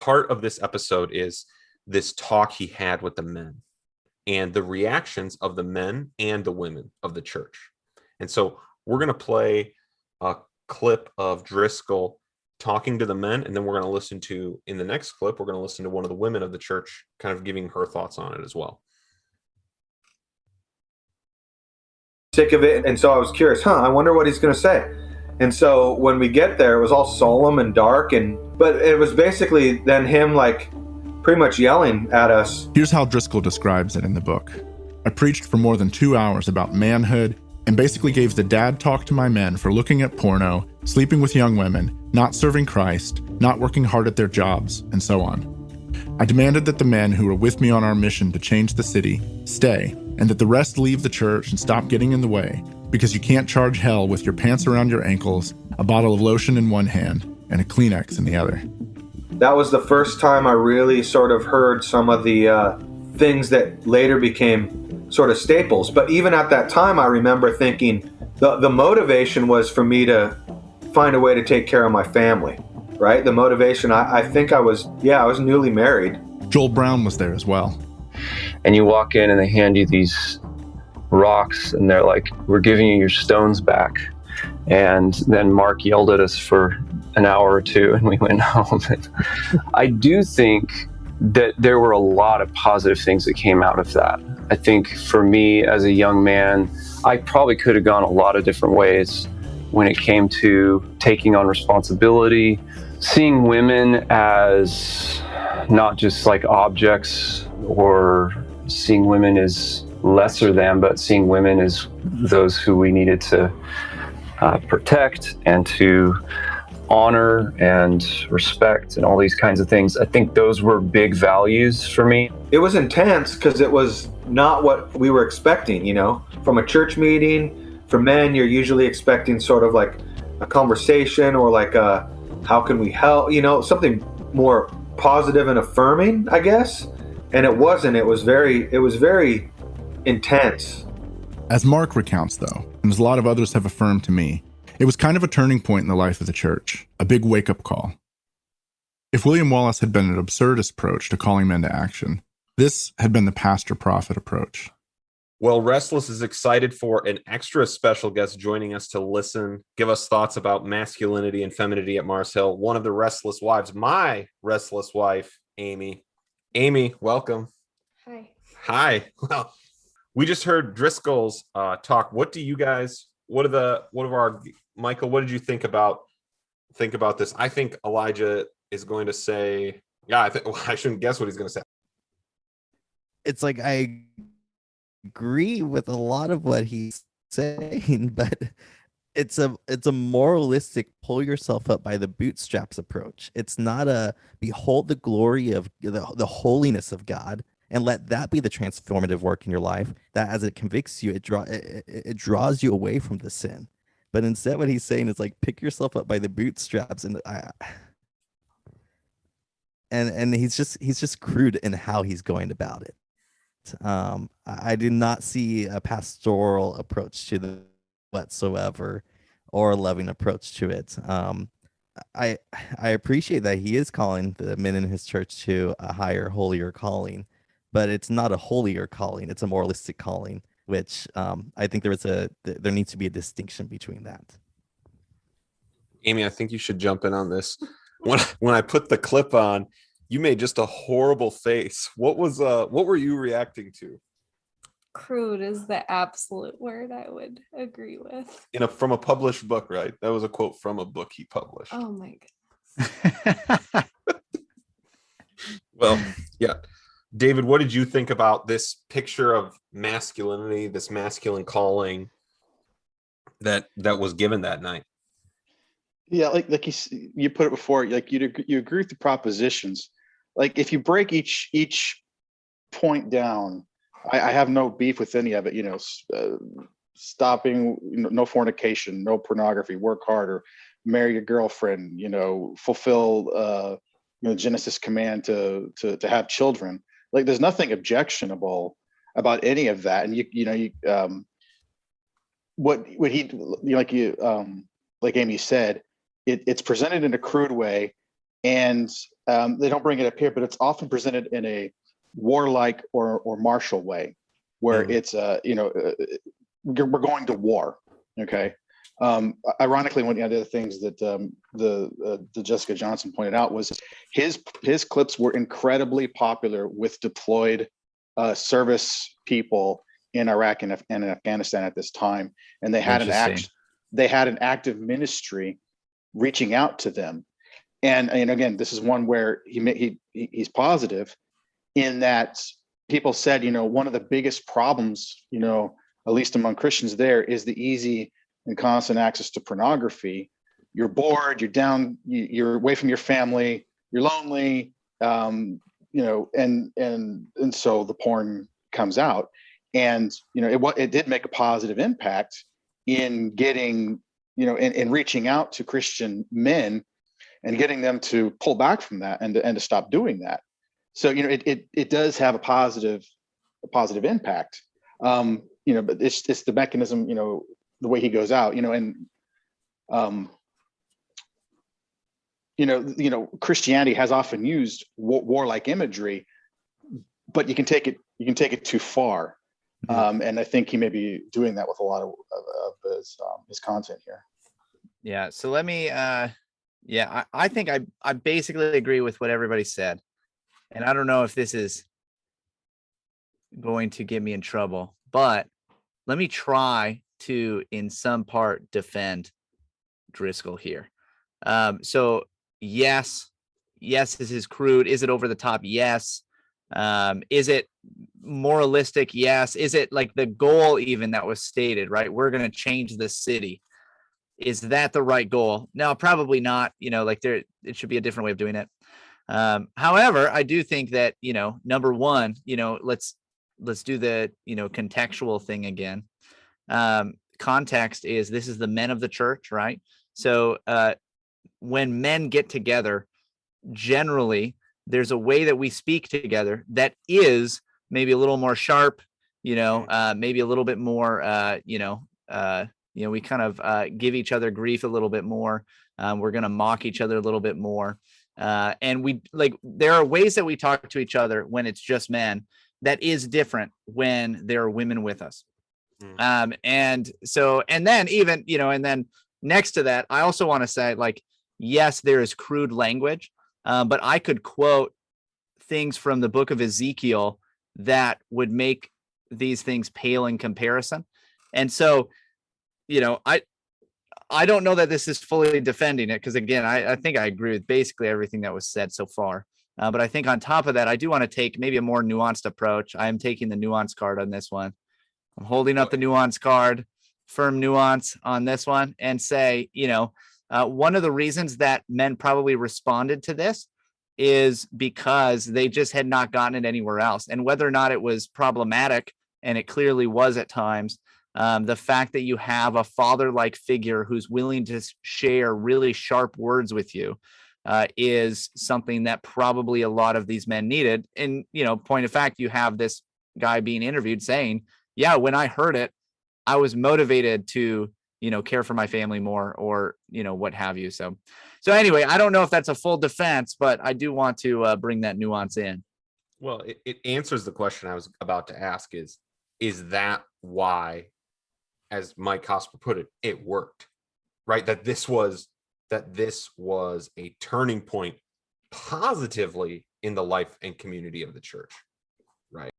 Part of this episode is this talk he had with the men and the reactions of the men and the women of the church. And so we're going to play a clip of Driscoll talking to the men, and then we're going to listen to, in the next clip, we're going to listen to one of the women of the church kind of giving her thoughts on it as well. Sick of it, and so I was curious, I wonder what he's going to say. And so when we get there, it was all solemn and dark, but it was basically then him like pretty much yelling at us. Here's how Driscoll describes it in the book. I preached for more than 2 hours about manhood and basically gave the dad talk to my men for looking at porno, sleeping with young women, not serving Christ, not working hard at their jobs, and so on. I demanded that the men who were with me on our mission to change the city stay, and that the rest leave the church and stop getting in the way, because you can't charge hell with your pants around your ankles, a bottle of lotion in one hand, and a Kleenex in the other. That was the first time I really sort of heard some of the things that later became sort of staples. But even at that time, I remember thinking the motivation was for me to find a way to take care of my family, right? The motivation, I think I was newly married. Joel Brown was there as well. And you walk in and they hand you these rocks and they're like, we're giving you your stones back. And then Mark yelled at us for an hour or two and we went home. I do think that there were a lot of positive things that came out of that. I think for me as a young man, I probably could have gone a lot of different ways when it came to taking on responsibility, seeing women as not just like objects or seeing women as lesser than, but seeing women as those who we needed to protect and to honor and respect and all these kinds of things. I think those were big values for me. It was intense because it was not what we were expecting, from a church meeting. For men, you're usually expecting sort of like a conversation or like how can we help, something more positive and affirming, I guess. And it wasn't. It was very intense. As Mark recounts, though, and as a lot of others have affirmed to me, it was kind of a turning point in the life of the church, a big wake-up call. If William Wallace had been an absurdist approach to calling men to action, this had been the pastor-prophet approach. Well, Restless is excited for an extra special guest joining us to give us thoughts about masculinity and femininity at Mars Hill, one of the Restless wives, my restless wife, Amy. Amy, welcome. Hi. Hi. Well, we just heard Driscoll's talk. Michael, what did you think about this? I think Elijah is going to say, I shouldn't guess what he's going to say. It's like I agree with a lot of what he's saying, but it's a moralistic pull yourself up by the bootstraps approach. It's not a behold the glory of the holiness of God and let that be the transformative work in your life, that as it convicts you, it draws you away from the sin. But instead what he's saying is like pick yourself up by the bootstraps, and he's just crude in how he's going about it. I did not see a pastoral approach to the whatsoever or a loving approach to it. I appreciate that he is calling the men in his church to a higher, holier calling, but it's not a holier calling. It's a moralistic calling, which I think there needs to be a distinction between that. Amy, I think you should jump in on this. When I put the clip on, you made just a horrible face. What were you reacting to? Crude is the absolute word I would agree with. From a published book, right? That was a quote from a book he published. Oh my goodness. Well, yeah. David, what did you think about this picture of masculinity, this masculine calling that was given that night? Yeah, like you put it before, like you agree with the propositions. Like if you break each point down, I have no beef with any of it. Stopping, no fornication, no pornography, work harder, marry your girlfriend, fulfill Genesis command to have children. Like there's nothing objectionable about any of that. And like Amy said, it's presented in a crude way, and they don't bring it up here, but it's often presented in a warlike or martial way, where it's we're going to war. Okay. Ironically, one of the other things that the Jessica Johnson pointed out was his clips were incredibly popular with deployed service people in Iraq and Afghanistan at this time, and they had an active ministry reaching out to them. And again, this is one where he's positive in that people said, one of the biggest problems, at least among Christians there, is the easy and constant access to pornography. You're bored, you're down, you're away from your family, you're lonely, and so the porn comes out. And, it did make a positive impact in getting, in reaching out to Christian men and getting them to pull back from that and to stop doing that. So, it does have a positive impact. But it's the mechanism, the way he goes out, Christianity has often used warlike imagery, but you can take it too far. And I think he may be doing that with a lot of his content here. Yeah. So let me, I think I basically agree with what everybody said. And I don't know if this is going to get me in trouble, but let me try to, in some part, defend Driscoll here. So yes, this is crude. Is it over the top? Yes. Is it moralistic? Yes. Is it like the goal even that was stated, right? We're going to change the city. Is that the right goal? No, probably not. It should be a different way of doing it. However, I do think that, number one, let's do the, contextual thing again. Context is this is the men of the church, right? So when men get together, generally there's a way that we speak together that is maybe a little more sharp, maybe a little bit more, we kind of give each other grief a little bit more. We're going to mock each other a little bit more. And there are ways that we talk to each other when it's just men that is different when there are women with us. And then next to that, I also want to say, yes, there is crude language, but I could quote things from the book of Ezekiel that would make these things pale in comparison. And so, I don't know that this is fully defending it, because again, I think I agree with basically everything that was said so far. But I think on top of that, I do want to take maybe a more nuanced approach. I am taking the nuance card on this one. I'm holding up the nuance card, firm nuance on this one, and say, one of the reasons that men probably responded to this is because they just had not gotten it anywhere else. And whether or not it was problematic, and it clearly was at times, the fact that you have a father-like figure who's willing to share really sharp words with you is something that probably a lot of these men needed. And, point of fact, you have this guy being interviewed saying, yeah, when I heard it, I was motivated to, care for my family more, or, what have you. So anyway, I don't know if that's a full defense, but I do want to bring that nuance in. Well, it answers the question I was about to ask is that why, as Mike Hosper put it, it worked, right? That this was a turning point positively in the life and community of the church.